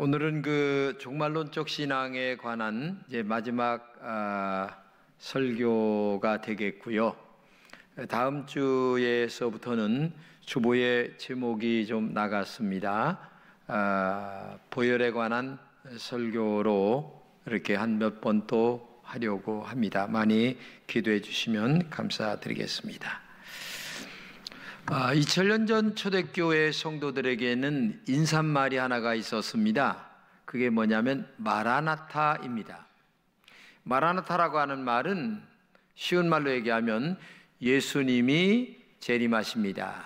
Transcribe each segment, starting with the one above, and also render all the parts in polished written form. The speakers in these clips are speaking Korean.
오늘은 그 종말론적 신앙에 관한 이제 마지막 설교가 되겠고요. 다음 주에서부터는 주보의 제목이 좀 나갔습니다. 보혈에 관한 설교로 이렇게 한 몇 번 또 하려고 합니다. 많이 기도해 주시면 감사드리겠습니다. 2000년 전 초대교회 성도들에게는 인사말이 하나가 있었습니다. 그게 뭐냐면 마라나타입니다. 마라나타라고 하는 말은 쉬운 말로 얘기하면 예수님이 재림하십니다,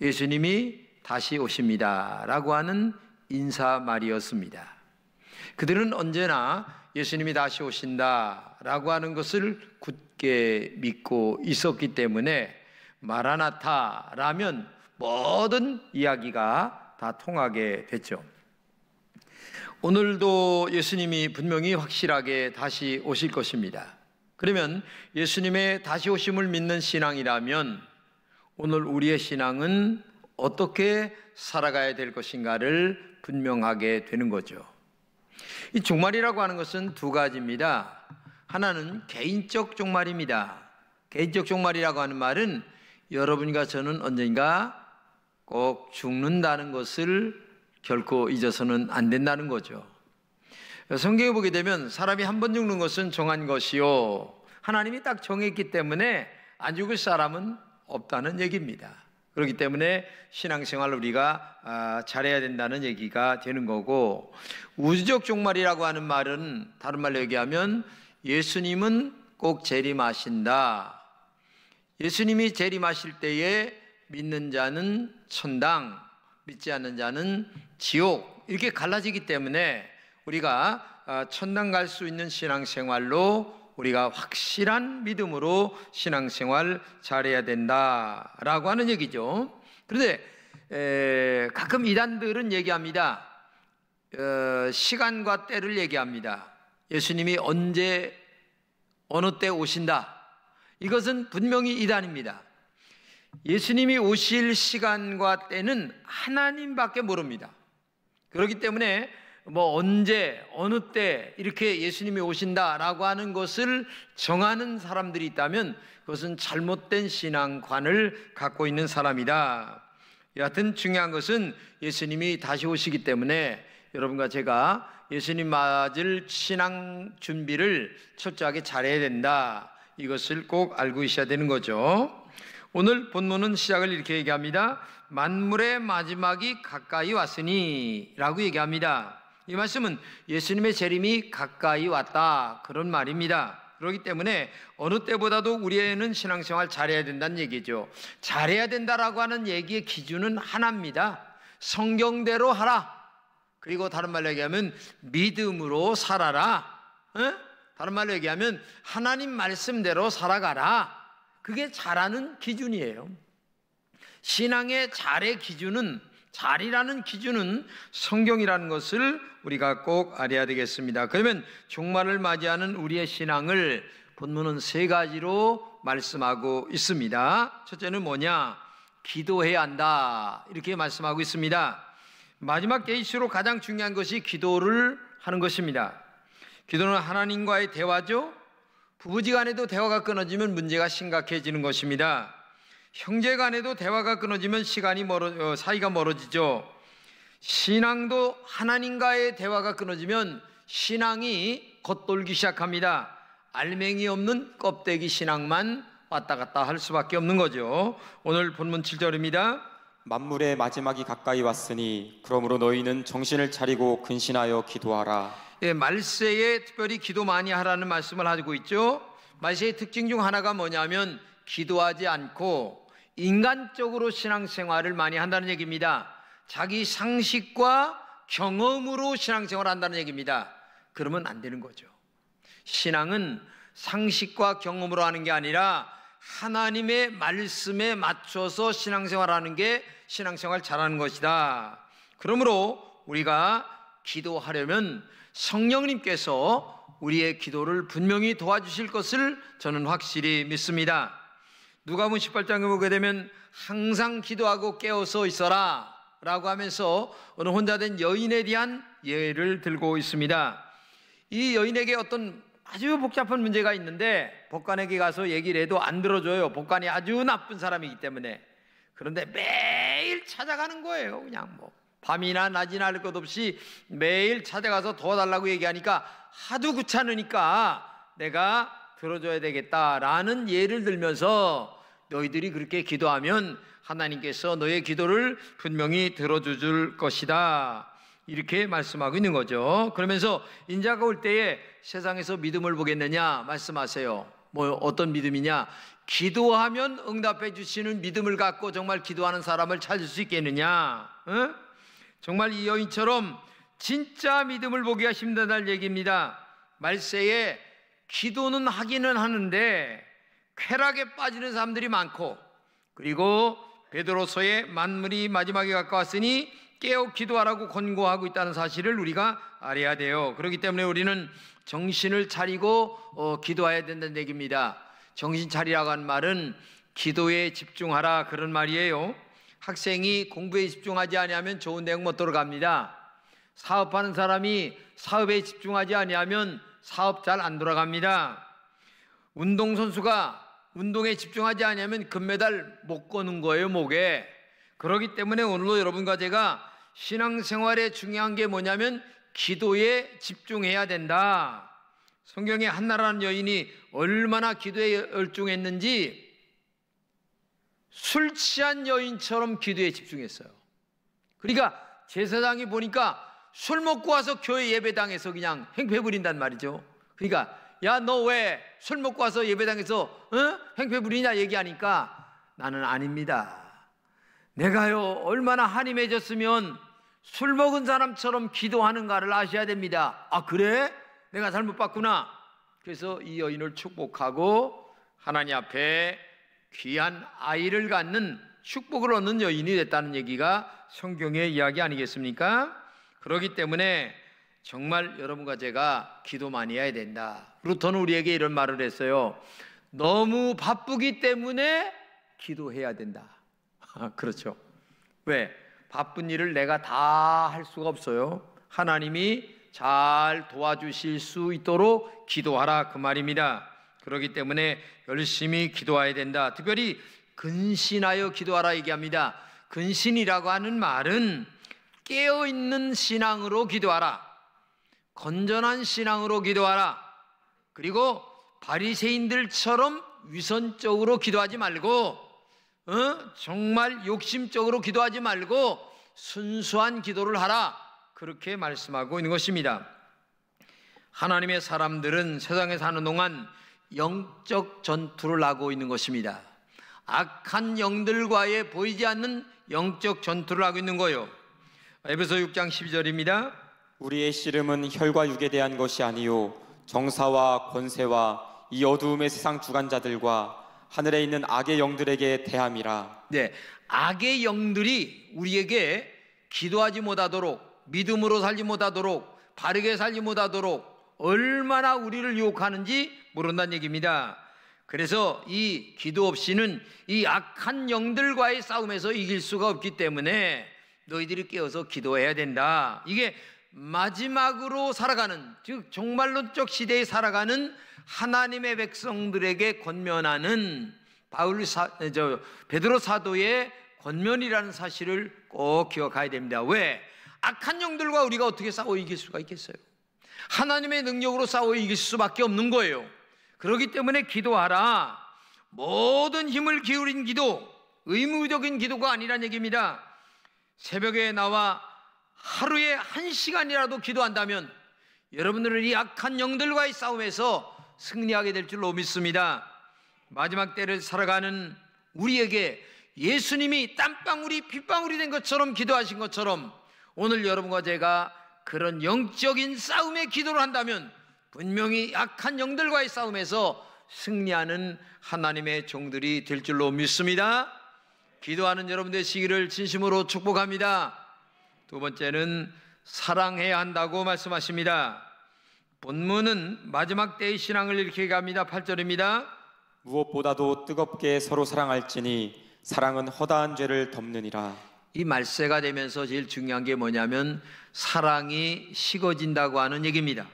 예수님이 다시 오십니다 라고 하는 인사말이었습니다. 그들은 언제나 예수님이 다시 오신다 라고 하는 것을 굳게 믿고 있었기 때문에 마라나타라면 모든 이야기가 다 통하게 됐죠. 오늘도 예수님이 분명히 확실하게 다시 오실 것입니다. 그러면 예수님의 다시 오심을 믿는 신앙이라면 오늘 우리의 신앙은 어떻게 살아가야 될 것인가를 분명하게 되는 거죠. 이 종말이라고 하는 것은 두 가지입니다. 하나는 개인적 종말입니다. 개인적 종말이라고 하는 말은 여러분과 저는 언젠가 꼭 죽는다는 것을 결코 잊어서는 안 된다는 거죠. 성경에 보게 되면 사람이 한 번 죽는 것은 정한 것이요, 하나님이 딱 정했기 때문에 안 죽을 사람은 없다는 얘기입니다. 그렇기 때문에 신앙생활을 우리가 잘해야 된다는 얘기가 되는 거고, 우주적 종말이라고 하는 말은 다른 말로 얘기하면 예수님은 꼭 재림하신다, 예수님이 재림하실 때에 믿는 자는 천당, 믿지 않는 자는 지옥, 이렇게 갈라지기 때문에 우리가 천당 갈 수 있는 신앙생활로 우리가 확실한 믿음으로 신앙생활 잘해야 된다라고 하는 얘기죠. 그런데 가끔 이단들은 얘기합니다. 시간과 때를 얘기합니다. 예수님이 언제 어느 때 오신다. 이것은 분명히 이단입니다. 예수님이 오실 시간과 때는 하나님밖에 모릅니다. 그렇기 때문에 언제 어느 때 이렇게 예수님이 오신다라고 하는 것을 정하는 사람들이 있다면 그것은 잘못된 신앙관을 갖고 있는 사람이다. 여하튼 중요한 것은 예수님이 다시 오시기 때문에 여러분과 제가 예수님 맞을 신앙 준비를 철저하게 잘해야 된다, 이것을 꼭 알고 있어야 되는 거죠. 오늘 본문은 시작을 이렇게 얘기합니다. 만물의 마지막이 가까이 왔으니 라고 얘기합니다. 이 말씀은 예수님의 재림이 가까이 왔다, 그런 말입니다. 그렇기 때문에 어느 때보다도 우리는 신앙생활 잘해야 된다는 얘기죠. 잘해야 된다라고 하는 얘기의 기준은 하나입니다. 성경대로 하라. 그리고 다른 말로 얘기하면 믿음으로 살아라. 다른 말로 얘기하면 하나님 말씀대로 살아가라. 그게 잘하는 기준이에요. 신앙의 잘의 기준은, 잘이라는 기준은 성경이라는 것을 우리가 꼭 알아야 되겠습니다. 그러면 종말을 맞이하는 우리의 신앙을 본문은 세 가지로 말씀하고 있습니다. 첫째는 뭐냐? 기도해야 한다, 이렇게 말씀하고 있습니다. 마지막 계시로 가장 중요한 것이 기도를 하는 것입니다. 기도는 하나님과의 대화죠. 부부지간에도 대화가 끊어지면 문제가 심각해지는 것입니다. 형제간에도 대화가 끊어지면 사이가 멀어지죠. 신앙도 하나님과의 대화가 끊어지면 신앙이 겉돌기 시작합니다. 알맹이 없는 껍데기 신앙만 왔다 갔다 할 수밖에 없는 거죠. 오늘 본문 7절입니다. 만물의 마지막이 가까이 왔으니 그러므로 너희는 정신을 차리고 근신하여 기도하라. 말세에 특별히 기도 많이 하라는 말씀을 하고 있죠. 말세의 특징 중 하나가 뭐냐면 기도하지 않고 인간적으로 신앙생활을 많이 한다는 얘기입니다. 자기 상식과 경험으로 신앙생활을 한다는 얘기입니다. 그러면 안 되는 거죠. 신앙은 상식과 경험으로 하는 게 아니라 하나님의 말씀에 맞춰서 신앙생활하는 게 신앙생활 잘하는 것이다. 그러므로 우리가 기도하려면 성령님께서 우리의 기도를 분명히 도와주실 것을 저는 확실히 믿습니다. 누가복음 18장에 보게 되면 항상 기도하고 깨어서 있어라 라고 하면서 어느 혼자 된 여인에 대한 예를 들고 있습니다. 이 여인에게 어떤 아주 복잡한 문제가 있는데 법관에게 가서 얘기를 해도 안 들어줘요. 법관이 아주 나쁜 사람이기 때문에. 그런데 매일 찾아가는 거예요. 그냥 뭐 밤이나 낮이나 할 것 없이 매일 찾아가서 도와달라고 얘기하니까 하도 귀찮으니까 내가 들어줘야 되겠다라는 예를 들면서 너희들이 그렇게 기도하면 하나님께서 너의 기도를 분명히 들어줄 것이다, 이렇게 말씀하고 있는 거죠. 그러면서 인자가 올 때에 세상에서 믿음을 보겠느냐 말씀하세요. 뭐 어떤 믿음이냐? 기도하면 응답해 주시는 믿음을 갖고 정말 기도하는 사람을 찾을 수 있겠느냐? 정말 이 여인처럼 진짜 믿음을 보기가 힘들다는 얘기입니다. 말세에 기도는 하기는 하는데 쾌락에 빠지는 사람들이 많고, 그리고 베드로서의 만물이 마지막에 가까웠으니 깨어 기도하라고 권고하고 있다는 사실을 우리가 알아야 돼요. 그렇기 때문에 우리는 정신을 차리고 기도해야 된다는 얘기입니다. 정신 차리라고 하는 말은 기도에 집중하라, 그런 말이에요. 학생이 공부에 집중하지 아니하면 좋은 대학 못 들어갑니다. 사업하는 사람이 사업에 집중하지 아니하면 사업 잘 안 돌아갑니다. 운동선수가 운동에 집중하지 아니하면 금메달 못 거는 거예요, 목에. 그렇기 때문에 오늘도 여러분과 제가 신앙생활에 중요한 게 뭐냐면 기도에 집중해야 된다. 성경에 한나라는 여인이 얼마나 기도에 열중했는지 술 취한 여인처럼 기도에 집중했어요. 그러니까 제사장이 보니까 술 먹고 와서 교회 예배당에서 그냥 행패 부린단 말이죠. 그러니까 야, 너 왜 술 먹고 와서 예배당에서 행패 부리냐 얘기하니까 나는 아닙니다. 내가요 얼마나 한이 맺었으면 술 먹은 사람처럼 기도하는가를 아셔야 됩니다. 아, 그래? 내가 잘못 봤구나. 그래서 이 여인을 축복하고 하나님 앞에 귀한 아이를 갖는 축복을 얻는 여인이 됐다는 얘기가 성경의 이야기 아니겠습니까? 그렇기 때문에 정말 여러분과 제가 기도 많이 해야 된다. 루터는 우리에게 이런 말을 했어요. 너무 바쁘기 때문에 기도해야 된다. 그렇죠. 왜? 바쁜 일을 내가 다 할 수가 없어요. 하나님이 잘 도와주실 수 있도록 기도하라, 그 말입니다. 그렇기 때문에 열심히 기도해야 된다. 특별히 근신하여 기도하라 얘기합니다. 근신이라고 하는 말은 깨어있는 신앙으로 기도하라, 건전한 신앙으로 기도하라. 그리고 바리새인들처럼 위선적으로 기도하지 말고 정말 욕심적으로 기도하지 말고 순수한 기도를 하라, 그렇게 말씀하고 있는 것입니다. 하나님의 사람들은 세상에 사는 동안 영적 전투를 하고 있는 것입니다. 악한 영들과의 보이지 않는 영적 전투를 하고 있는 거예요. 에베소 6장 12절입니다. 우리의 씨름은 혈과 육에 대한 것이 아니요 정사와 권세와 이 어두움의 세상 주관자들과 하늘에 있는 악의 영들에게 대함이라. 네, 악의 영들이 우리에게 기도하지 못하도록, 믿음으로 살지 못하도록, 바르게 살지 못하도록 얼마나 우리를 유혹하는지 모른다는 얘기입니다. 그래서 이 기도 없이는 이 악한 영들과의 싸움에서 이길 수가 없기 때문에 너희들이 깨어서 기도해야 된다. 이게 마지막으로 살아가는, 즉 종말론적 시대에 살아가는 하나님의 백성들에게 권면하는 베드로 사도의 권면이라는 사실을 꼭 기억해야 됩니다. 왜? 악한 영들과 우리가 어떻게 싸워 이길 수가 있겠어요? 하나님의 능력으로 싸워 이길 수밖에 없는 거예요. 그렇기 때문에 기도하라. 모든 힘을 기울인 기도, 의무적인 기도가 아니란 얘기입니다. 새벽에 나와 하루에 1시간이라도 기도한다면 여러분들은 이 악한 영들과의 싸움에서 승리하게 될 줄로 믿습니다. 마지막 때를 살아가는 우리에게 예수님이 땀방울이 핏방울이 된 것처럼 기도하신 것처럼 오늘 여러분과 제가 그런 영적인 싸움의 기도를 한다면 분명히 악한 영들과의 싸움에서 승리하는 하나님의 종들이 될 줄로 믿습니다. 기도하는 여러분 되시기를 진심으로 축복합니다. 두 번째는 사랑해야 한다고 말씀하십니다. 본문은 마지막 때의 신앙을 이렇게 갑니다. 8절입니다. 무엇보다도 뜨겁게 서로 사랑할지니 사랑은 허다한 죄를 덮느니라. 이 말세가 되면서 제일 중요한 게 뭐냐면 사랑이 식어진다고 하는 얘기입니다.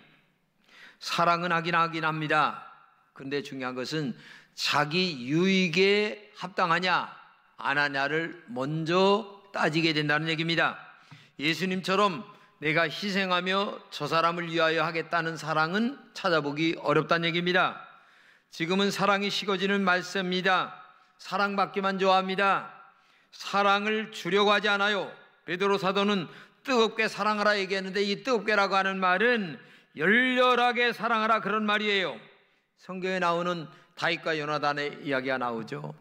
사랑은 하긴 합니다. 그런데 중요한 것은 자기 유익에 합당하냐 안 하냐를 먼저 따지게 된다는 얘기입니다. 예수님처럼 내가 희생하며 저 사람을 위하여 하겠다는 사랑은 찾아보기 어렵다는 얘기입니다. 지금은 사랑이 식어지는 말세입니다. 사랑받기만 좋아합니다. 사랑을 주려고 하지 않아요. 베드로 사도는 뜨겁게 사랑하라 얘기했는데 이 뜨겁게라고 하는 말은 열렬하게 사랑하라 그런 말이에요. 성경에 나오는 다윗과 요나단의 이야기가 나오죠.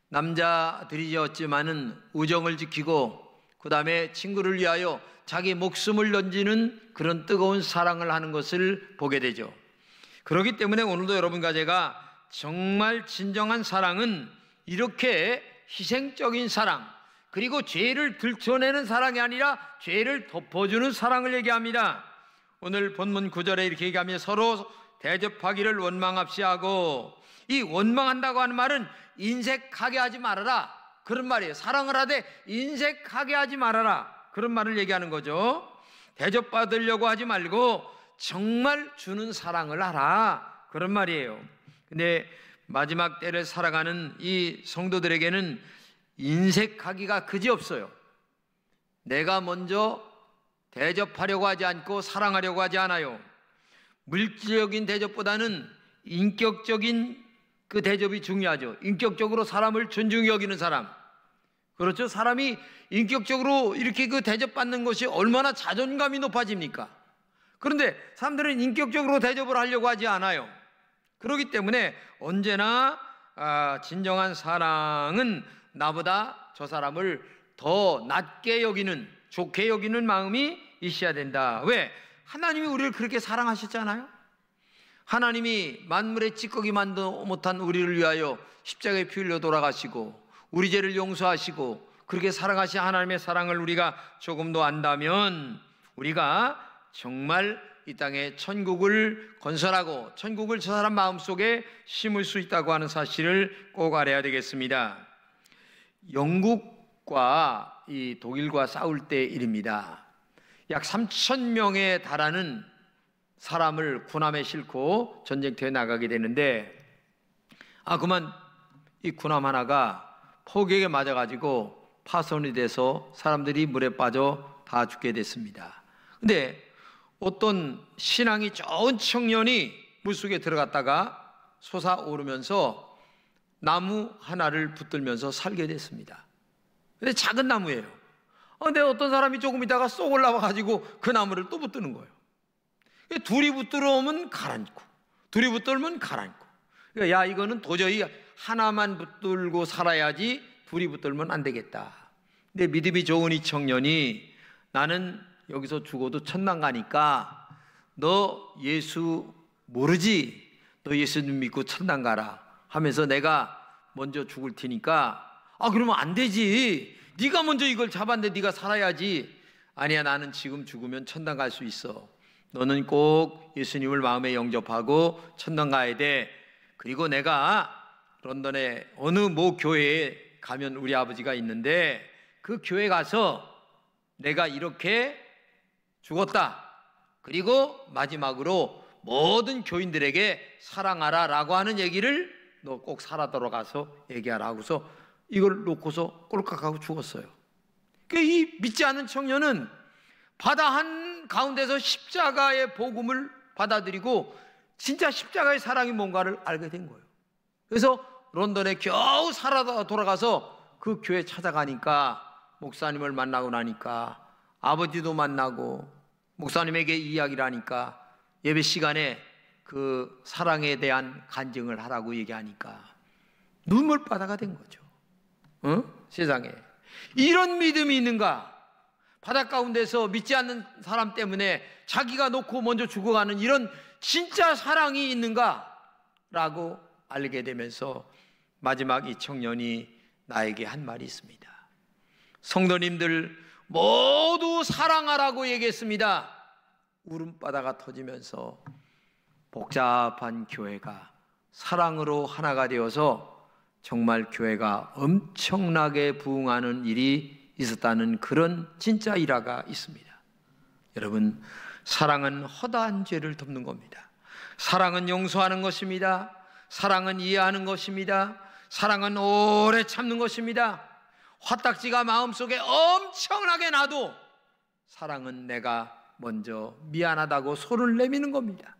남자들이었지만은 우정을 지키고 그 다음에 친구를 위하여 자기 목숨을 던지는 그런 뜨거운 사랑을 하는 것을 보게 되죠. 그렇기 때문에 오늘도 여러분과 제가 정말 진정한 사랑은 이렇게 희생적인 사랑, 그리고 죄를 들춰내는 사랑이 아니라 죄를 덮어주는 사랑을 얘기합니다. 오늘 본문 9절에 이렇게 얘기하며 서로 대접하기를 원망합시 하고, 이 원망한다고 하는 말은 인색하게 하지 말아라 그런 말이에요. 사랑을 하되 인색하게 하지 말아라 그런 말을 얘기하는 거죠. 대접받으려고 하지 말고 정말 주는 사랑을 하라 그런 말이에요. 근데 마지막 때를 살아가는 이 성도들에게는 인색하기가 그지없어요. 내가 먼저 대접하려고 하지 않고 사랑하려고 하지 않아요. 물질적인 대접보다는 인격적인 그 대접이 중요하죠. 인격적으로 사람을 존중히 여기는 사람. 그렇죠? 사람이 인격적으로 이렇게 그 대접받는 것이 얼마나 자존감이 높아집니까? 그런데 사람들은 인격적으로 대접을 하려고 하지 않아요. 그렇기 때문에 언제나 진정한 사랑은 나보다 저 사람을 더 낮게 여기는, 좋게 여기는 마음이 있어야 된다. 왜? 하나님이 우리를 그렇게 사랑하셨잖아요. 하나님이 만물의 찌꺼기만도 못한 우리를 위하여 십자가에 피 흘려 돌아가시고 우리 죄를 용서하시고 그렇게 사랑하신 하나님의 사랑을 우리가 조금 더 안다면 우리가 정말 이 땅에 천국을 건설하고 천국을 저 사람 마음속에 심을 수 있다고 하는 사실을 꼭 알아야 되겠습니다. 영국과 이 독일과 싸울 때 일입니다. 약 3,000명에 달하는 사람을 군함에 싣고 전쟁터에 나가게 되는데 그만 이 군함 하나가 폭격에 맞아가지고 파손이 돼서 사람들이 물에 빠져 다 죽게 됐습니다. 근데 어떤 신앙이 좋은 청년이 물속에 들어갔다가 솟아오르면서 나무 하나를 붙들면서 살게 됐습니다. 근데 작은 나무예요. 근데 어떤 사람이 조금 있다가 쏙 올라와가지고 그 나무를 또 붙드는 거예요. 둘이 붙들어오면 가라앉고 둘이 붙들면 가라앉고. 그러니까 야, 이거는 도저히 하나만 붙들고 살아야지 둘이 붙들면 안 되겠다. 근데 믿음이 좋은 이 청년이 나는 여기서 죽어도 천당 가니까 너 예수 모르지? 너 예수님 믿고 천당 가라 하면서 내가 먼저 죽을 테니까 그러면 안 되지. 네가 먼저 이걸 잡았는데 네가 살아야지. 아니야, 나는 지금 죽으면 천당 갈 수 있어. 너는 꼭 예수님을 마음에 영접하고 천당 가야 돼. 그리고 내가 런던의 어느 모 교회에 가면 우리 아버지가 있는데 그 교회 가서 내가 이렇게 죽었다. 그리고 마지막으로 모든 교인들에게 사랑하라 라고 하는 얘기를 너 꼭 살아 돌아가서 얘기하라 하고서 이걸 놓고서 꼴깍하고 죽었어요. 이 믿지 않은 청년은 바다 한 가운데서 십자가의 복음을 받아들이고 진짜 십자가의 사랑이 뭔가를 알게 된 거예요. 그래서 런던에 겨우 살아 돌아가서 그 교회 찾아가니까 목사님을 만나고 나니까 아버지도 만나고 목사님에게 이야기를 하니까 예배 시간에 그 사랑에 대한 간증을 하라고 얘기하니까 눈물바다가 된 거죠. 세상에 이런 믿음이 있는가? 바다 가운데서 믿지 않는 사람 때문에 자기가 놓고 먼저 죽어가는 이런 진짜 사랑이 있는가? 라고 알게 되면서 마지막 이 청년이 나에게 한 말이 있습니다. 성도님들 모두 사랑하라고 얘기했습니다. 울음바다가 터지면서 복잡한 교회가 사랑으로 하나가 되어서 정말 교회가 엄청나게 부흥하는 일이 있었다는 그런 진짜 일화가 있습니다. 여러분, 사랑은 허다한 죄를 덮는 겁니다. 사랑은 용서하는 것입니다. 사랑은 이해하는 것입니다. 사랑은 오래 참는 것입니다. 화딱지가 마음속에 엄청나게 나도 사랑은 내가 먼저 미안하다고 손을 내미는 겁니다.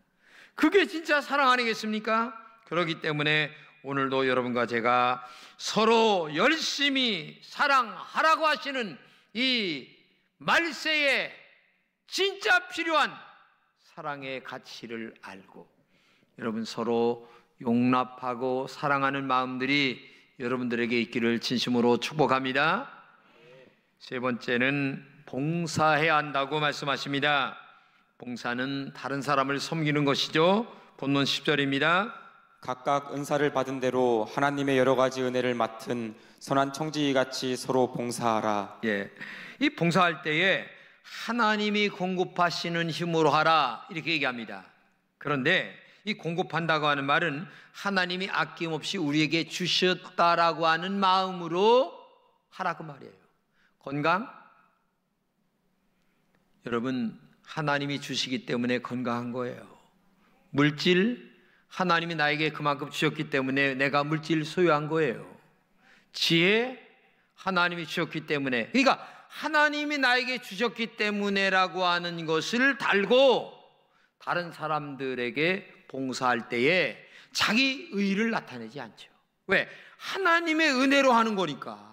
그게 진짜 사랑 아니겠습니까? 그렇기 때문에 오늘도 여러분과 제가 서로 열심히 사랑하라고 하시는 이 말세에 진짜 필요한 사랑의 가치를 알고 여러분 서로 용납하고 사랑하는 마음들이 여러분들에게 있기를 진심으로 축복합니다. 세 번째는 봉사해야 한다고 말씀하십니다. 봉사는 다른 사람을 섬기는 것이죠. 본문 10절입니다. 각각 은사를 받은 대로 하나님의 여러 가지 은혜를 맡은 선한 청지기같이 서로 봉사하라. 이 봉사할 때에 하나님이 공급하시는 힘으로 하라 이렇게 얘기합니다. 그런데 이 공급한다고 하는 말은 하나님이 아낌없이 우리에게 주셨다라고 하는 마음으로 하라 그 말이에요. 건강? 여러분, 하나님이 주시기 때문에 건강한 거예요. 물질? 하나님이 나에게 그만큼 주셨기 때문에 내가 물질 소유한 거예요. 지혜? 하나님이 주셨기 때문에, 그러니까 하나님이 나에게 주셨기 때문에라고 하는 것을 달고 다른 사람들에게 봉사할 때에 자기 의의를 나타내지 않죠. 왜? 하나님의 은혜로 하는 거니까.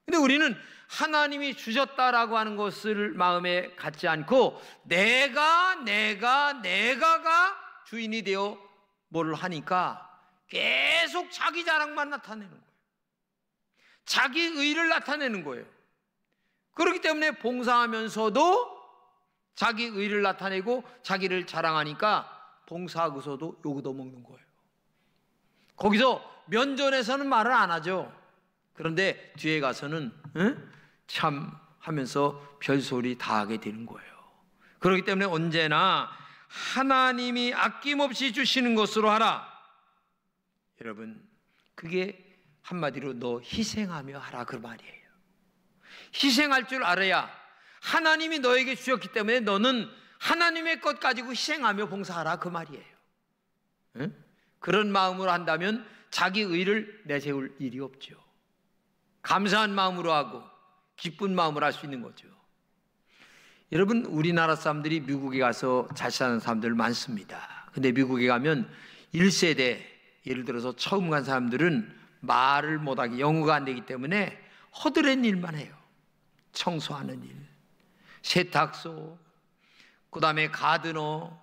근데 우리는 하나님이 주셨다라고 하는 것을 마음에 갖지 않고 내가가 주인이 되어 뭐를 하니까 계속 자기 자랑만 나타내는 거예요. 자기 의의를 나타내는 거예요. 그렇기 때문에 봉사하면서도 자기 의의를 나타내고 자기를 자랑하니까 봉사하고서도 욕도 먹는 거예요. 거기서 면전에서는 말을 안 하죠. 그런데 뒤에 가서는 참 하면서 별소리 다 하게 되는 거예요. 그렇기 때문에 언제나 하나님이 아낌없이 주시는 것으로 하라. 여러분, 그게 한마디로 너 희생하며 하라 그 말이에요. 희생할 줄 알아야 하나님이 너에게 주셨기 때문에 너는 하나님의 것 가지고 희생하며 봉사하라 그 말이에요. 그런 마음으로 한다면 자기 의를 내세울 일이 없죠. 감사한 마음으로 하고 기쁜 마음으로 할 수 있는 거죠. 여러분, 우리나라 사람들이 미국에 가서 잘 사는 사람들 많습니다. 근데 미국에 가면 1세대, 예를 들어서 처음 간 사람들은 말을 못하기, 영어가 안 되기 때문에 허드렛 일만 해요. 청소하는 일, 세탁소, 그 다음에 가드너,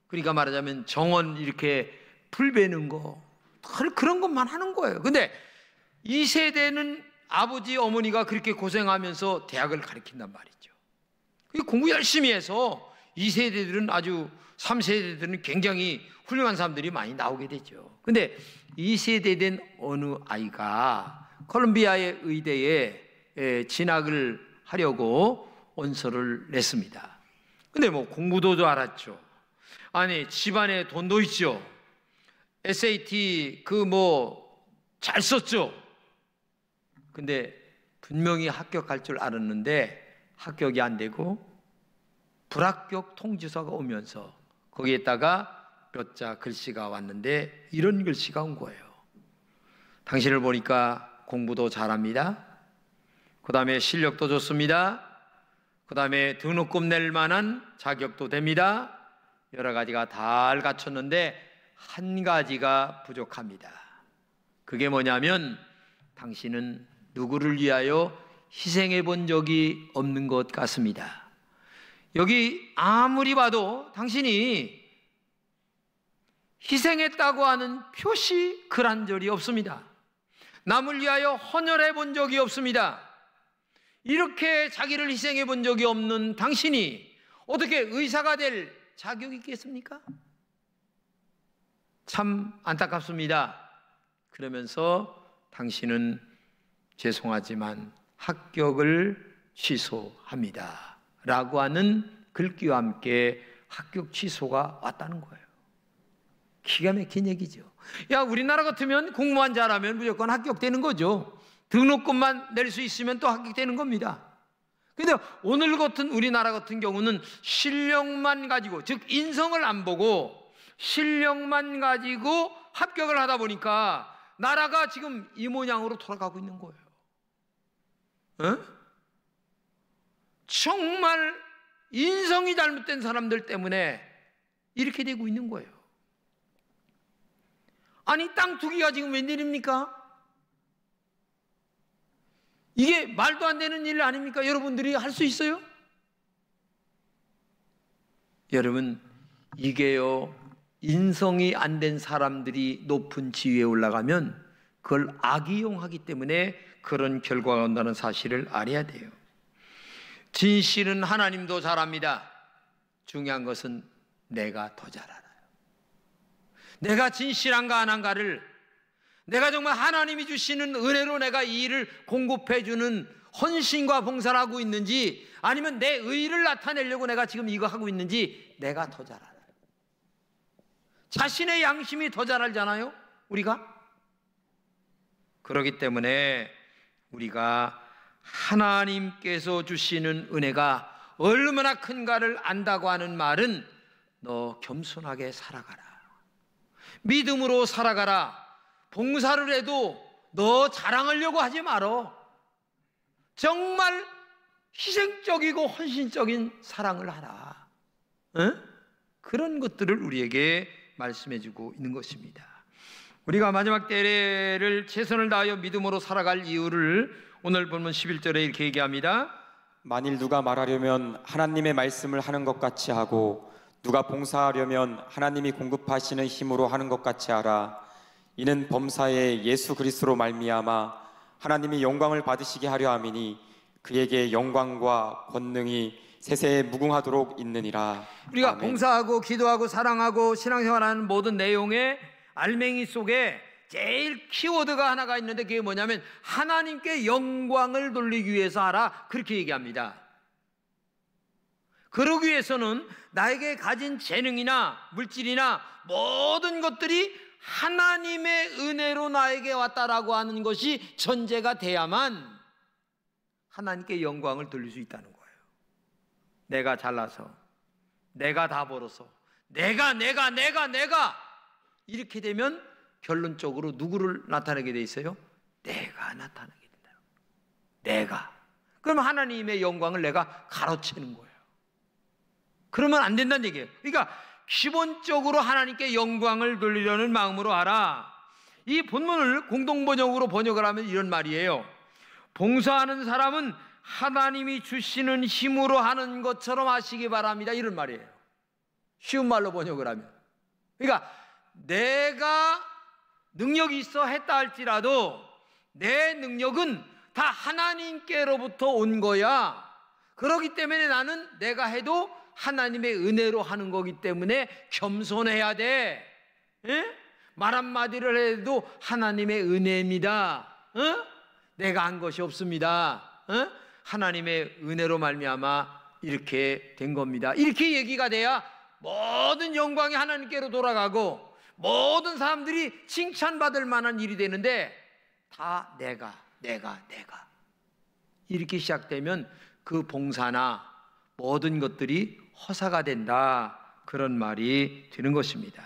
그러니까 말하자면 정원 이렇게 풀 베는 거, 그런 것만 하는 거예요. 근데 2세대는 아버지, 어머니가 그렇게 고생하면서 대학을 가르친단 말이죠. 공부 열심히 해서 2세대들은 아주 3세대들은 굉장히 훌륭한 사람들이 많이 나오게 되죠. 근데 2세대 된 어느 아이가 콜롬비아의 의대에 진학을 하려고 원서를 냈습니다. 근데 뭐 공부도 알았죠. 아니, 집안에 돈도 있죠. SAT 잘 썼죠. 근데 분명히 합격할 줄 알았는데 합격이 안 되고 불합격 통지서가 오면서 거기에다가 몇 자 글씨가 왔는데 이런 글씨가 온 거예요. 당신을 보니까 공부도 잘합니다. 그 다음에 실력도 좋습니다. 그 다음에 등록금 낼 만한 자격도 됩니다. 여러 가지가 다 갖췄는데 한 가지가 부족합니다. 그게 뭐냐면 당신은 누구를 위하여 희생해 본 적이 없는 것 같습니다. 여기 아무리 봐도 당신이 희생했다고 하는 표시 글 한 절이 없습니다. 남을 위하여 헌혈해 본 적이 없습니다. 이렇게 자기를 희생해 본 적이 없는 당신이 어떻게 의사가 될 자격이 있겠습니까? 참 안타깝습니다. 그러면서 당신은 죄송하지만 합격을 취소합니다 라고 하는 글귀와 함께 합격 취소가 왔다는 거예요. 기가 막힌 얘기죠. 야, 우리나라 같으면 공무원 잘하면 무조건 합격되는 거죠. 등록금만 낼 수 있으면 또 합격되는 겁니다. 근데 오늘 같은 우리나라 같은 경우는 실력만 가지고, 즉 인성을 안 보고 실력만 가지고 합격을 하다 보니까 나라가 지금 이 모양으로 돌아가고 있는 거예요. 정말 인성이 잘못된 사람들 때문에 이렇게 되고 있는 거예요. 아니, 땅 투기가 지금 웬일입니까? 이게 말도 안 되는 일 아닙니까? 여러분들이 할 수 있어요? 여러분, 이게요, 인성이 안 된 사람들이 높은 지위에 올라가면 그걸 악이용하기 때문에 그런 결과가 온다는 사실을 알아야 돼요. 진실은 하나님도 잘 압니다. 중요한 것은 내가 더 잘 알아요. 내가 진실한가 안 한가를, 내가 정말 하나님이 주시는 은혜로 내가 이 일을 공급해 주는 헌신과 봉사를 하고 있는지, 아니면 내 의의를 나타내려고 내가 지금 이거 하고 있는지 내가 더 잘 알아요. 자신의 양심이 더 잘 알잖아요, 우리가. 그렇기 때문에 우리가 하나님께서 주시는 은혜가 얼마나 큰가를 안다고 하는 말은, 너 겸손하게 살아가라, 믿음으로 살아가라, 봉사를 해도 너 자랑하려고 하지 말어. 정말 희생적이고 헌신적인 사랑을 하라. 그런 것들을 우리에게 말씀해 주고 있는 것입니다. 우리가 마지막 때를 최선을 다하여 믿음으로 살아갈 이유를 오늘 본문 11절에 이렇게 얘기합니다. 만일 누가 말하려면 하나님의 말씀을 하는 것 같이 하고, 누가 봉사하려면 하나님이 공급하시는 힘으로 하는 것 같이 하라. 이는 범사에 예수 그리스도로 말미암아 하나님이 영광을 받으시게 하려 함이니 그에게 영광과 권능이 세세에 무궁하도록 있느니라. 우리가 아멘. 봉사하고 기도하고 사랑하고 신앙생활하는 모든 내용의 알맹이 속에 제일 키워드가 하나가 있는데, 그게 뭐냐면 하나님께 영광을 돌리기 위해서 하라, 그렇게 얘기합니다. 그러기 위해서는 나에게 가진 재능이나 물질이나 모든 것들이 하나님의 은혜로 나에게 왔다라고 하는 것이 전제가 돼야만 하나님께 영광을 돌릴 수 있다는 거예요. 내가 잘나서, 내가 다 벌어서, 내가 이렇게 되면 결론적으로 누구를 나타내게 돼 있어요? 내가 나타나게 된다. 내가. 그러면 하나님의 영광을 내가 가로채는 거예요. 그러면 안 된다는 얘기예요. 그러니까 기본적으로 하나님께 영광을 돌리려는 마음으로 하라. 이 본문을 공동번역으로 번역을 하면 이런 말이에요. 봉사하는 사람은 하나님이 주시는 힘으로 하는 것처럼 하시기 바랍니다, 이런 말이에요. 쉬운 말로 번역을 하면. 그러니까 내가 능력이 있어 했다 할지라도 내 능력은 다 하나님께로부터 온 거야. 그렇기 때문에 나는 내가 해도 하나님의 은혜로 하는 거기 때문에 겸손해야 돼. 말 한마디를 해도 하나님의 은혜입니다. 내가 한 것이 없습니다. 하나님의 은혜로 말미암아 이렇게 된 겁니다. 이렇게 얘기가 돼야 모든 영광이 하나님께로 돌아가고 모든 사람들이 칭찬받을 만한 일이 되는데, 다 내가 이렇게 시작되면 그 봉사나 모든 것들이 허사가 된다, 그런 말이 되는 것입니다.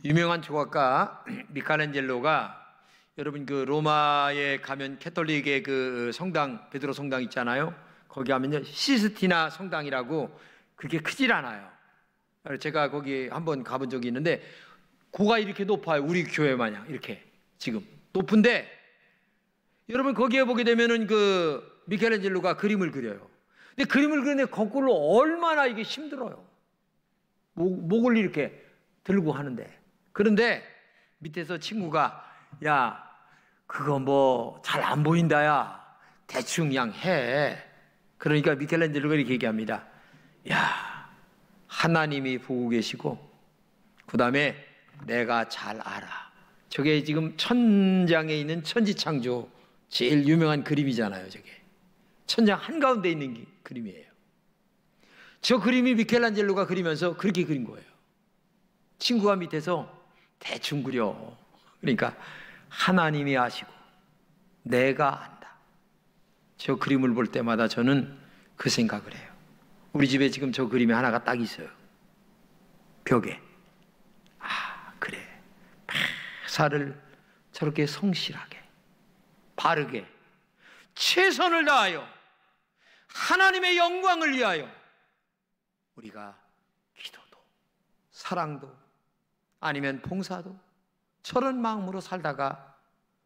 유명한 조각가 미켈란젤로가, 여러분 그 로마에 가면 캐톨릭의 그 성당, 베드로 성당 있잖아요. 거기 가면요 시스티나 성당이라고, 그게 크질 않아요. 제가 거기 한번 가본 적이 있는데 고가 이렇게 높아요. 우리 교회 마냥 이렇게 지금 높은데, 여러분 거기에 보게 되면은 그 미켈란젤로가 그림을 그려요. 근데 그림을 그리는데 거꾸로 얼마나 이게 힘들어요. 목을 이렇게 들고 하는데. 그런데 밑에서 친구가, 야 그거 뭐 잘 안 보인다, 야 대충 그냥 해. 그러니까 미켈란젤로가 이렇게 얘기합니다. 야 하나님이 보고 계시고, 그 다음에 내가 잘 알아. 저게 지금 천장에 있는 천지창조 제일 유명한 그림이잖아요. 저게 천장 한가운데 있는 그림이에요. 저 그림이 미켈란젤로가 그리면서 그렇게 그린 거예요. 친구가 밑에서 대충 그려. 그러니까 하나님이 아시고 내가 안다. 저 그림을 볼 때마다 저는 그 생각을 해요. 우리 집에 지금 저 그림이 하나가 딱 있어요. 벽에. 아, 그래. 매사를 저렇게 성실하게, 바르게, 최선을 다하여 하나님의 영광을 위하여 우리가 기도도, 사랑도, 아니면 봉사도 저런 마음으로 살다가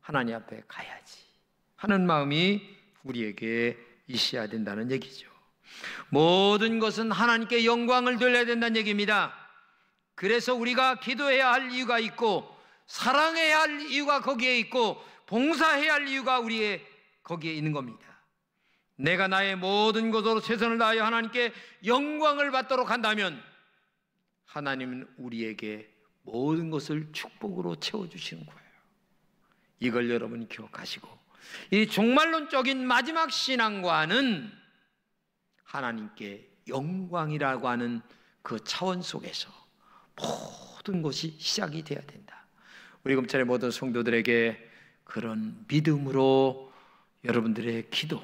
하나님 앞에 가야지 하는 마음이 우리에게 있어야 된다는 얘기죠. 모든 것은 하나님께 영광을 돌려야 된다는 얘기입니다. 그래서 우리가 기도해야 할 이유가 있고, 사랑해야 할 이유가 거기에 있고, 봉사해야 할 이유가 우리의 거기에 있는 겁니다. 내가 나의 모든 것으로 최선을 다하여 하나님께 영광을 받도록 한다면 하나님은 우리에게 모든 것을 축복으로 채워주시는 거예요. 이걸 여러분이 기억하시고, 이 종말론적인 마지막 신앙과는 하나님께 영광이라고 하는 그 차원 속에서 모든 것이 시작이 되어야 된다. 우리 금천의 모든 성도들에게 그런 믿음으로 여러분들의 기도,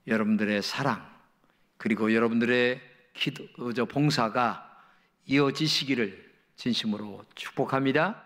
여러분들의 사랑, 그리고 여러분들의 봉사가 이어지시기를 진심으로 축복합니다.